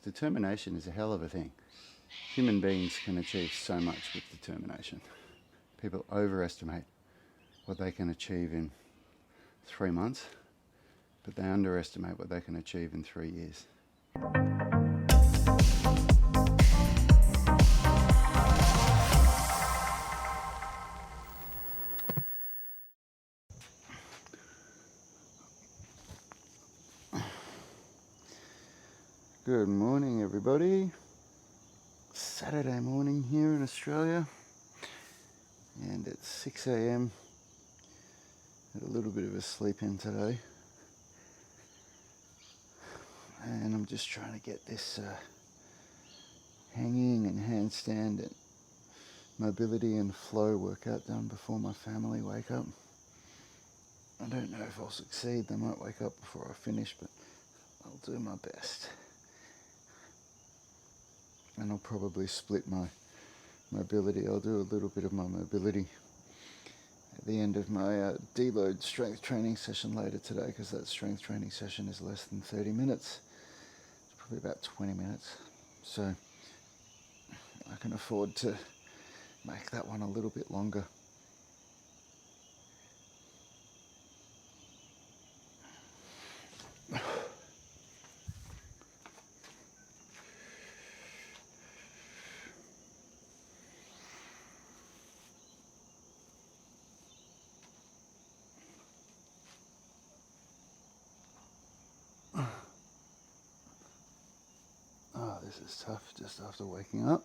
Determination is a hell of a thing. Human beings can achieve so much with determination. People overestimate what they can achieve in 3 months, but they underestimate what they can achieve in 3 years. Good morning, everybody. Saturday morning here in Australia, and it's 6 a.m. Had a little bit of a sleep in today, and I'm just trying to get this hanging and handstand and mobility and flow workout done before my family wake up. I don't know if I'll succeed. They might wake up before I finish, but I'll do my best. And I'll probably split my mobility. I'll do a little bit of my mobility at the end of my deload strength training session later today, because that strength training session is less than 30 minutes. It's probably about 20 minutes. So I can afford to make that one a little bit longer. Oh, this is tough just after waking up.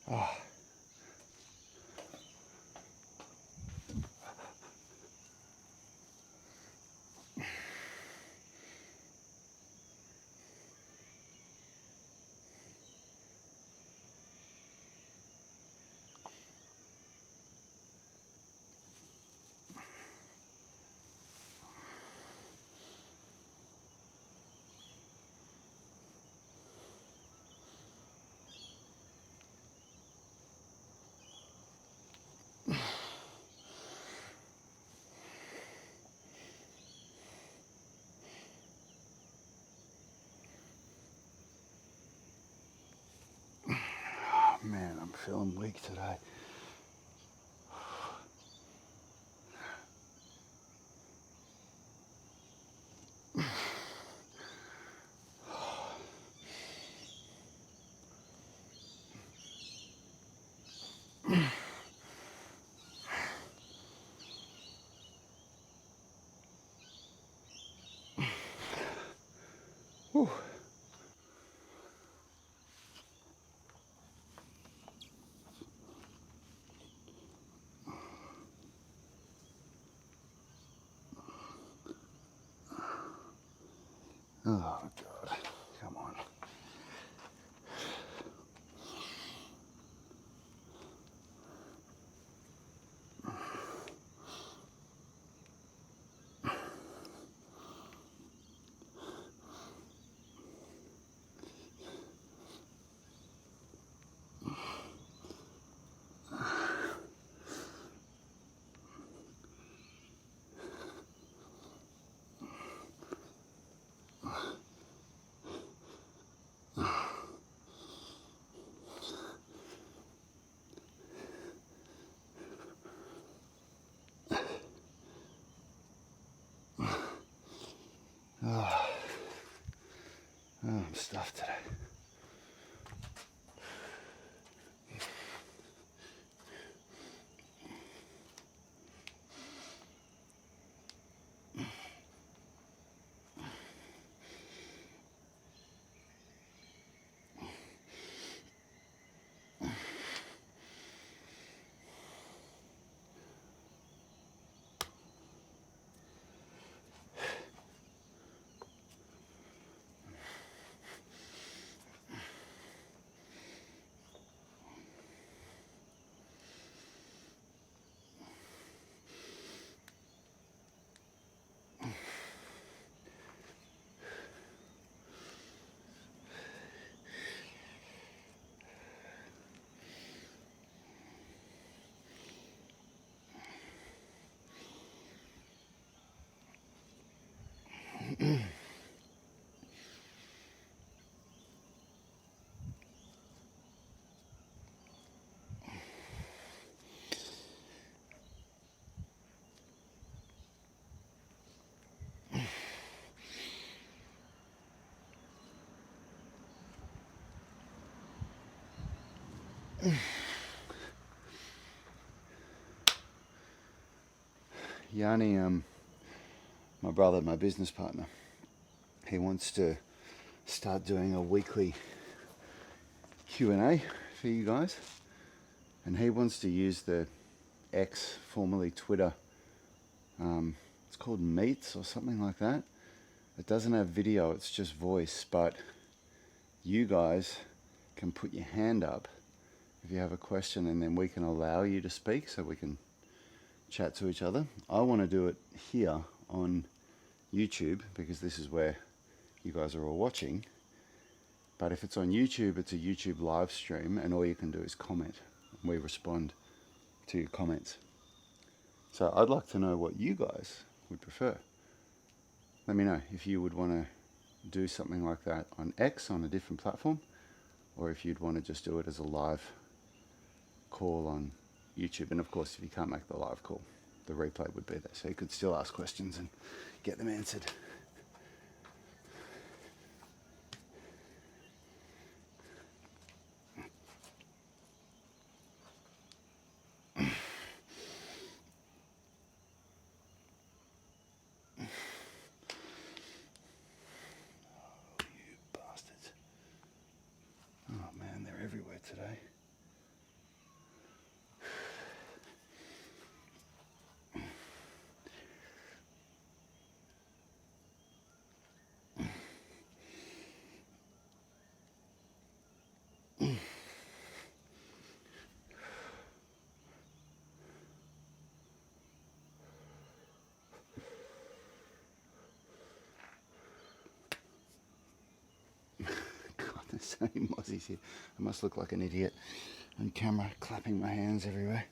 Oh. Man, I'm feeling weak today. Whew. Oh, God. Come on. some stuff today. Yanni, my brother, my business partner, he wants to start doing a weekly Q&A for you guys, and he wants to use the X, formerly Twitter, it's called Meets or something like that. It doesn't have video, it's just voice, but you guys can put your hand up if you have a question, and then we can allow you to speak so we can chat to each other. I want to do it here on YouTube because this is where you guys are all watching. But if it's on YouTube, it's a YouTube live stream, and all you can do is comment. We respond to your comments. So I'd like to know what you guys would prefer. Let me know if you would want to do something like that on X, on a different platform, or if you'd want to just do it as a live call on YouTube. And of course, if you can't make the live call, the replay would be there, so you could still ask questions and get them answered. Everywhere today. God, there's so many mozzies here. I must look like an idiot on camera, clapping my hands everywhere.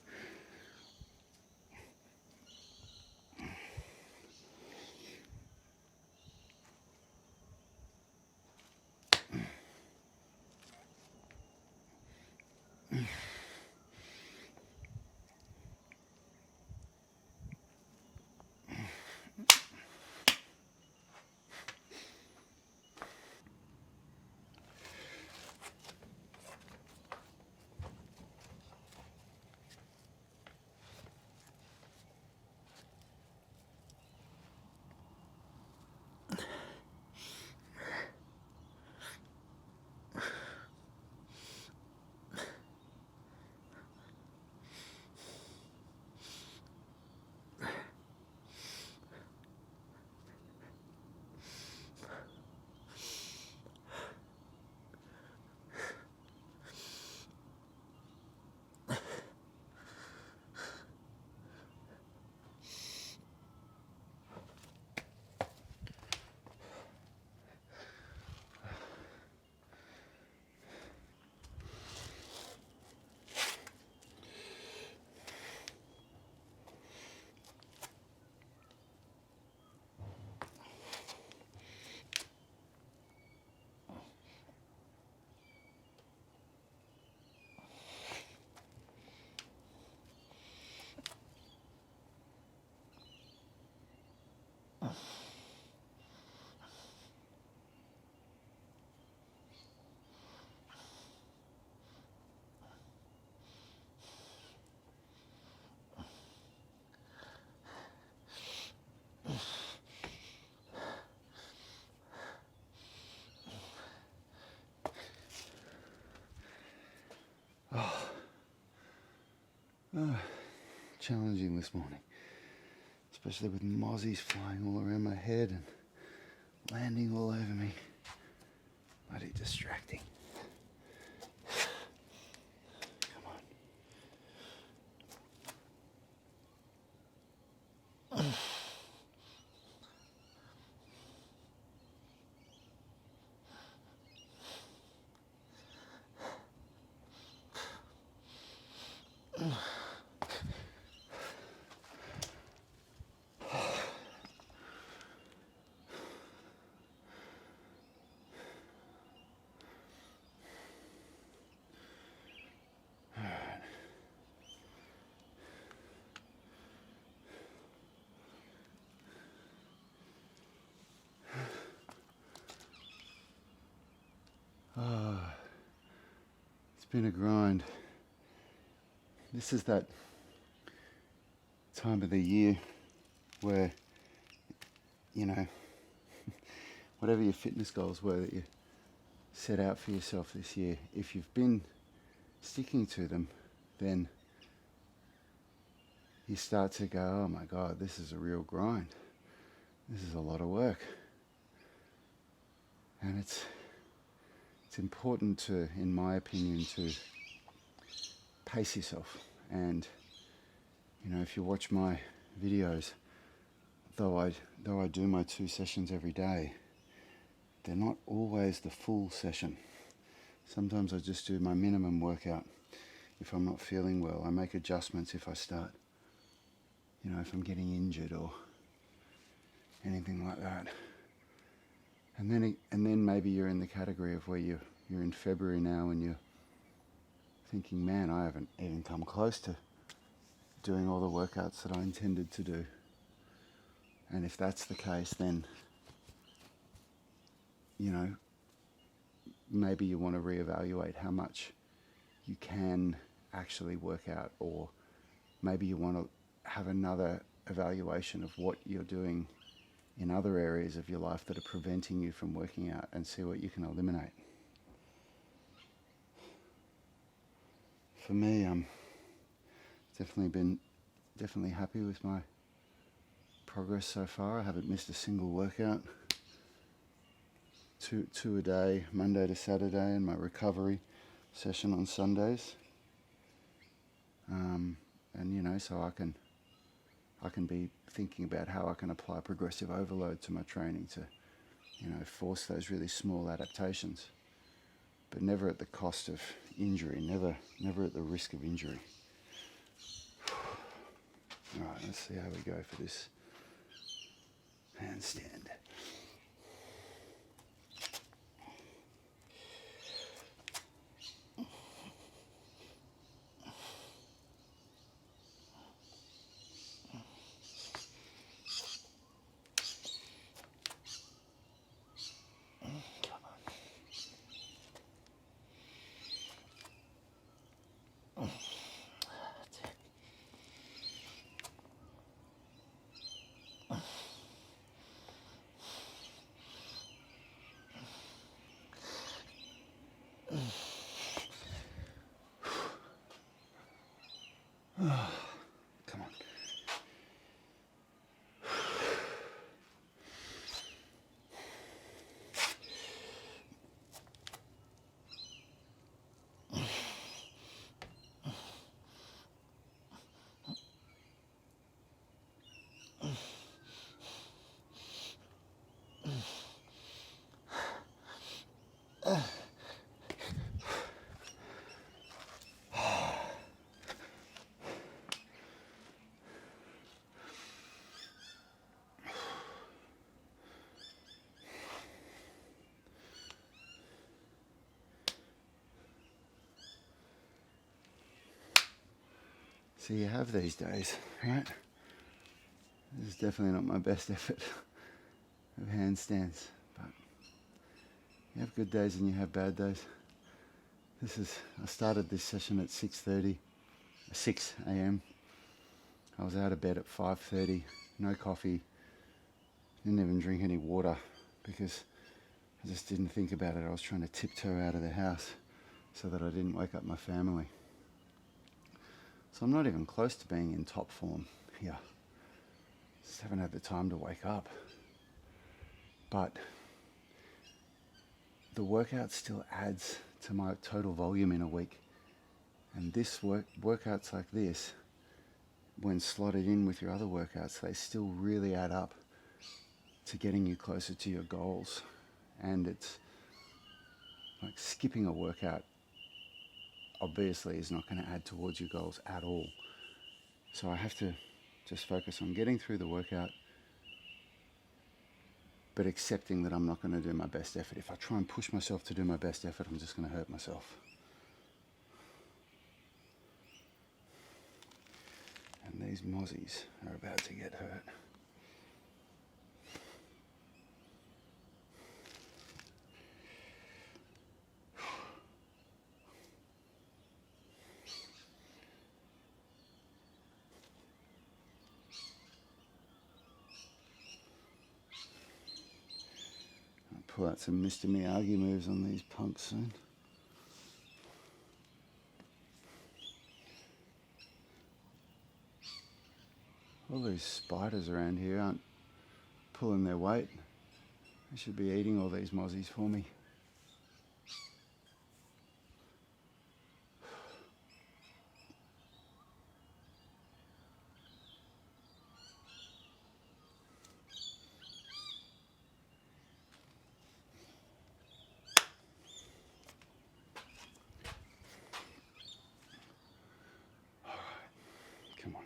Challenging this morning, especially with mozzies flying all around my head and landing all over me. Bloody distracting. Come on. It's been a grind. This is that time of the year where, you know, whatever your fitness goals were that you set out for yourself this year, if you've been sticking to them, then you start to go, oh my God, this is a real grind. This is a lot of work. And it's important to, in my opinion, to pace yourself. And, you know, if you watch my videos, though I do my 2 sessions every day, they're not always the full session. Sometimes I just do my minimum workout. If I'm not feeling well, I make adjustments if I start, you know, if I'm getting injured or anything like that. And then maybe you're in the category of where you're in February now and you're thinking, man, I haven't even come close to doing all the workouts that I intended to do. And if that's the case, then, you know, maybe you want to reevaluate how much you can actually work out, or maybe you want to have another evaluation of what you're doing in other areas of your life that are preventing you from working out and see what you can eliminate. For me, I'm definitely happy with my progress so far. I haven't missed a single workout. Two a day, Monday to Saturday, and my recovery session on Sundays. And you know, so I can be thinking about how I can apply progressive overload to my training to, you know, force those really small adaptations, but never at the cost of injury, never at the risk of injury. All right, let's see how we go for this handstand. Come on. So you have these days, right? This is definitely not my best effort of handstands, but you have good days and you have bad days. I started this session at 6 a.m. I was out of bed at 5:30, no coffee, didn't even drink any water because I just didn't think about it. I was trying to tiptoe out of the house so that I didn't wake up my family. So I'm not even close to being in top form here. Just haven't had the time to wake up. But the workout still adds to my total volume in a week. And this workouts like this, when slotted in with your other workouts, they still really add up to getting you closer to your goals. And it's like skipping a workout obviously is not going to add towards your goals at all. So I have to just focus on getting through the workout, but accepting that I'm not going to do my best effort. If I try and push myself to do my best effort, I'm just going to hurt myself. And these mozzies are about to get hurt. I'll pull out some Mr. Miyagi moves on these punks soon. All these spiders around here aren't pulling their weight. They should be eating all these mozzies for me. All right, come on.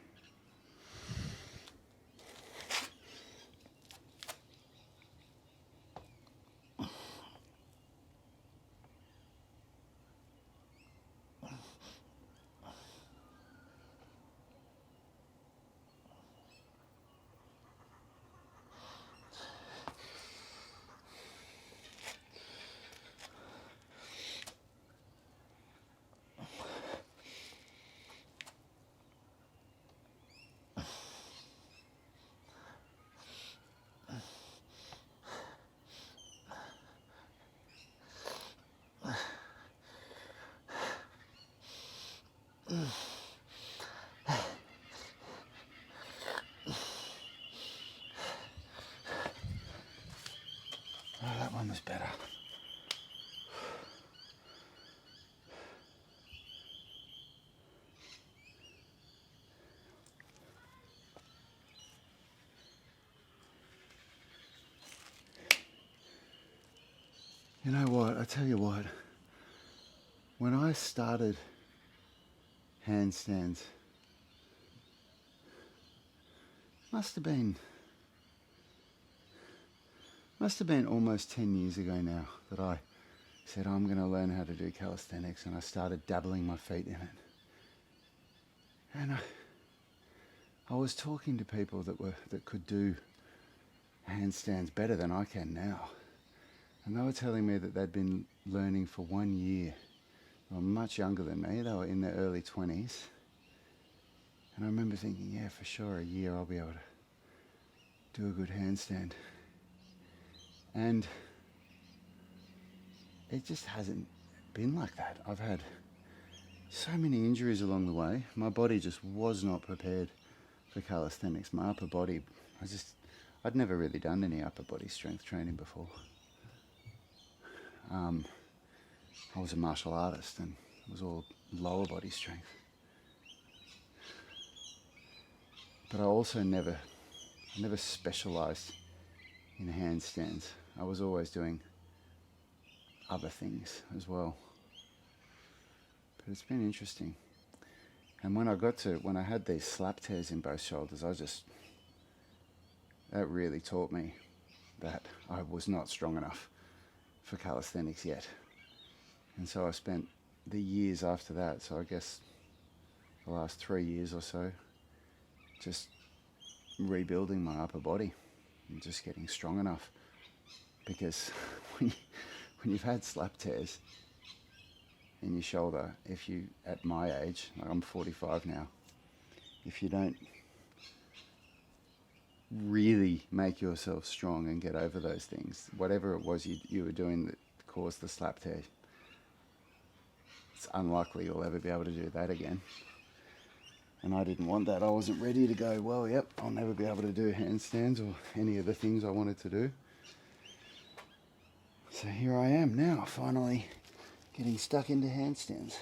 Oh, that one was better. You know what, I tell you what, when I started handstands, must have been almost 10 years ago now that I said I'm going to learn how to do calisthenics, and I started dabbling my feet in it. And I was talking to people that could do handstands better than I can now. And they were telling me that they'd been learning for 1 year. They were much younger than me. They were in their early 20s. And I remember thinking, yeah, for sure, a year I'll be able to do a good handstand. And it just hasn't been like that. I've had so many injuries along the way. My body just was not prepared for calisthenics. My upper body, I'd never really done any upper body strength training before. I was a martial artist and it was all lower body strength. But I also never specialised in handstands. I was always doing other things as well. But it's been interesting. And when I had these slap tears in both shoulders, that really taught me that I was not strong enough for calisthenics yet. And so I spent the years after that, so I guess the last 3 years or so, just rebuilding my upper body and just getting strong enough. Because when you've had slap tears in your shoulder, if you, at my age, like I'm 45 now, if you don't really make yourself strong and get over those things, whatever it was you were doing that caused the slap tear, it's unlikely you'll ever be able to do that again. And I didn't want that. I wasn't ready to go, well, yep, I'll never be able to do handstands or any of the things I wanted to do. So here I am now, finally getting stuck into handstands.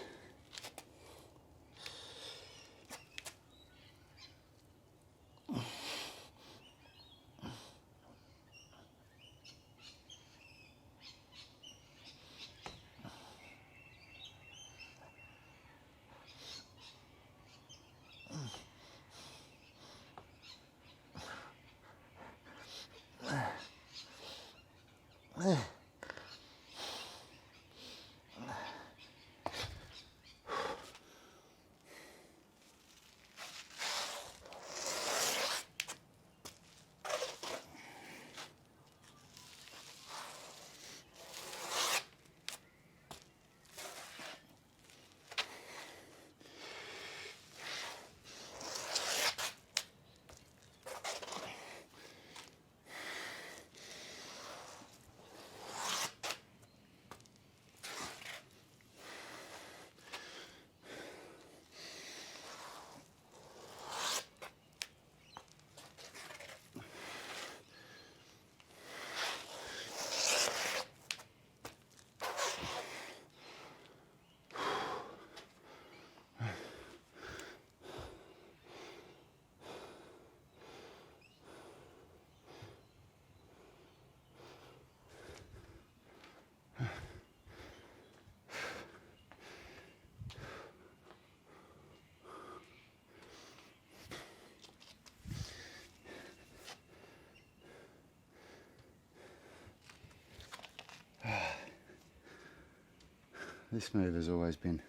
This move has always been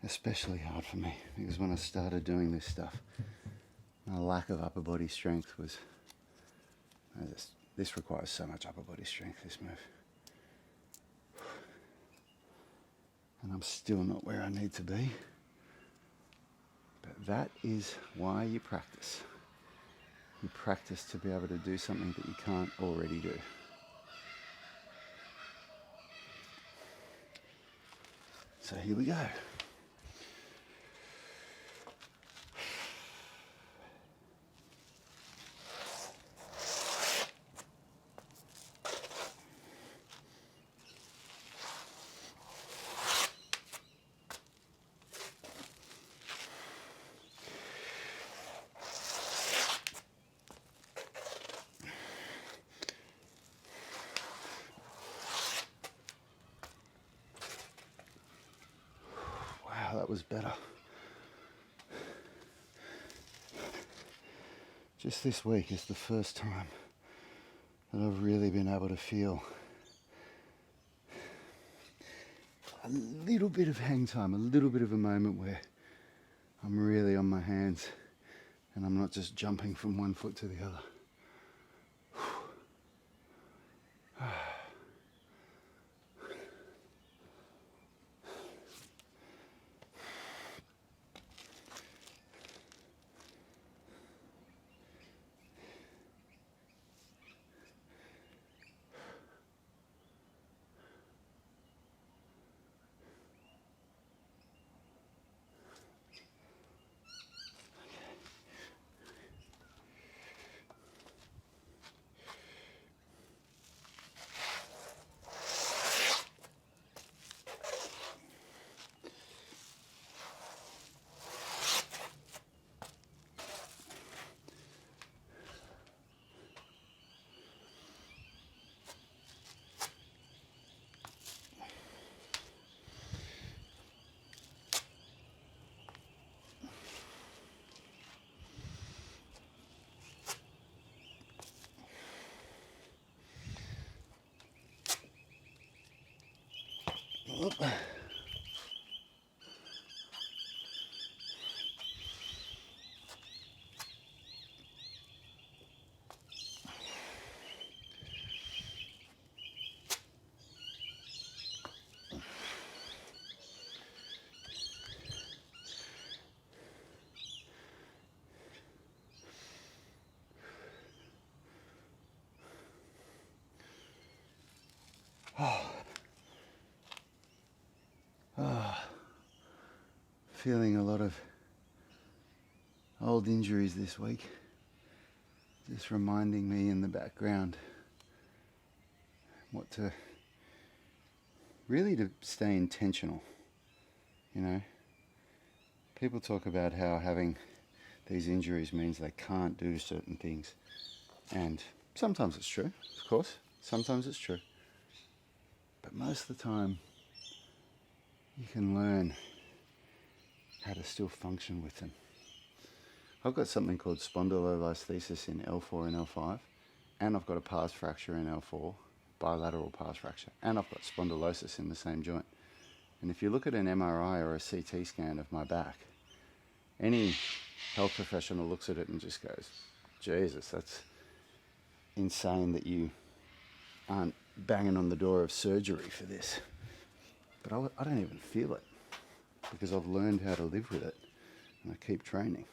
especially hard for me because when I started doing this stuff, my lack of upper body strength was... This requires so much upper body strength, this move. And I'm still not where I need to be. But that is why you practice. You practice to be able to do something that you can't already do. So here we go. That was better. Just this week is the first time that I've really been able to feel a little bit of hang time, a little bit of a moment where I'm really on my hands and I'm not just jumping from one foot to the other. Feeling a lot of old injuries this week, just reminding me in the background what to really to stay intentional. You know, people talk about how having these injuries means they can't do certain things, and sometimes it's true, of course, sometimes it's true, but most of the time you can learn how to still function with them. I've got something called spondylolisthesis in L4 and L5, and I've got a pars fracture in L4, bilateral pars fracture, and I've got spondylosis in the same joint. And if you look at an MRI or a CT scan of my back, any health professional looks at it and just goes, Jesus, that's insane that you aren't banging on the door of surgery for this. But I don't even feel it, because I've learned how to live with it, and I keep training.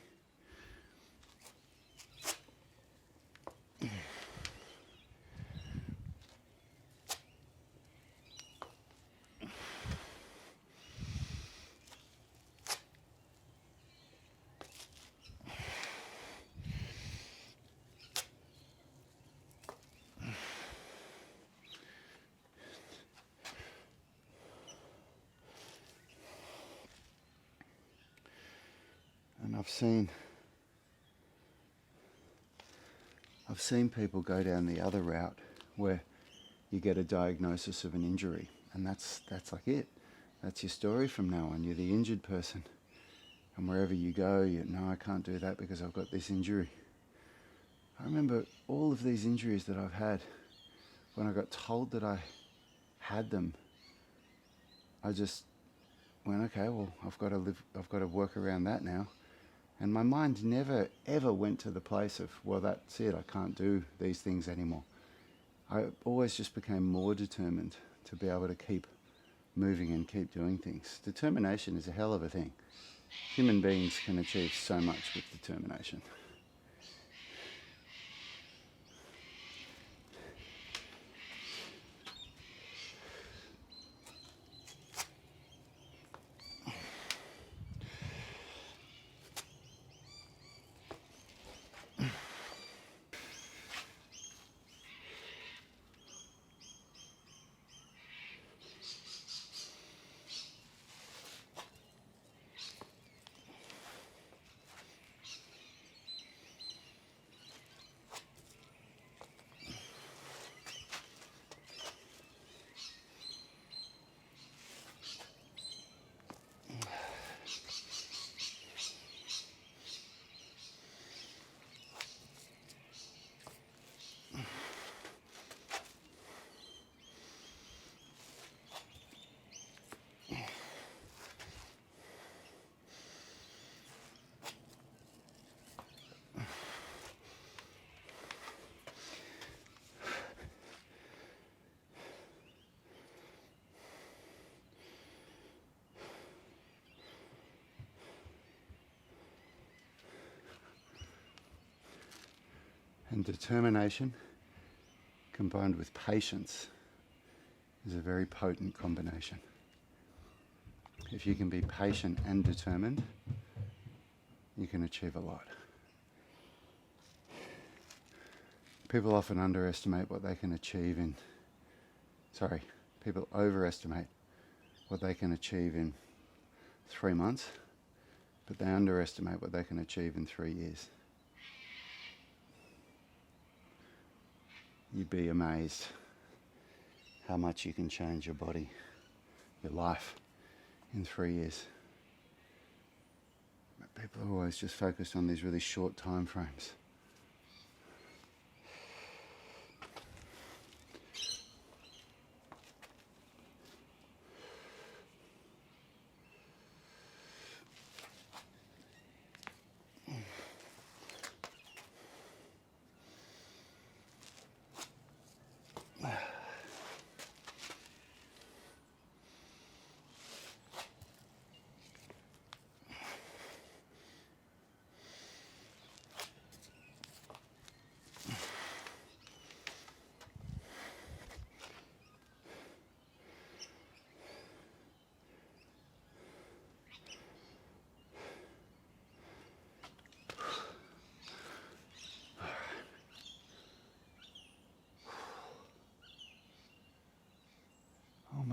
And I've seen people go down the other route where you get a diagnosis of an injury, and that's like it. That's your story from now on. You're the injured person, and wherever you go, no, I can't do that because I've got this injury. I remember all of these injuries that I've had. When I got told that I had them, I just went, okay, well, I've got to work around that now. And my mind never, ever went to the place of, well, that's it, I can't do these things anymore. I always just became more determined to be able to keep moving and keep doing things. Determination is a hell of a thing. Human beings can achieve so much with determination. And determination combined with patience is a very potent combination. If you can be patient and determined, you can achieve a lot. People often underestimate what they can achieve people overestimate what they can achieve in 3 months, but they underestimate what they can achieve in 3 years. You'd be amazed how much you can change your body, your life, in 3 years. But people are always just focused on these really short time frames.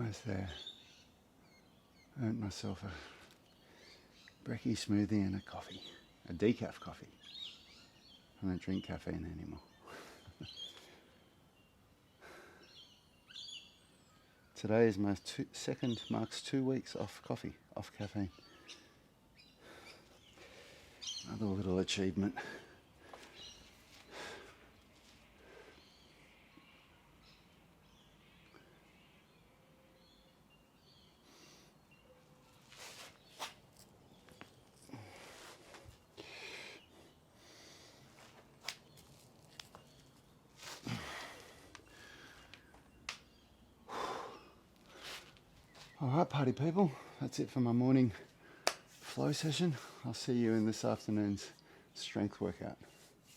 Almost there. Earned myself a brekkie smoothie and a coffee. A decaf coffee. I don't drink caffeine anymore. Today is my marks 2 weeks off coffee, off caffeine. Another little achievement. Alright, party people, that's it for my morning flow session. I'll see you in this afternoon's strength workout.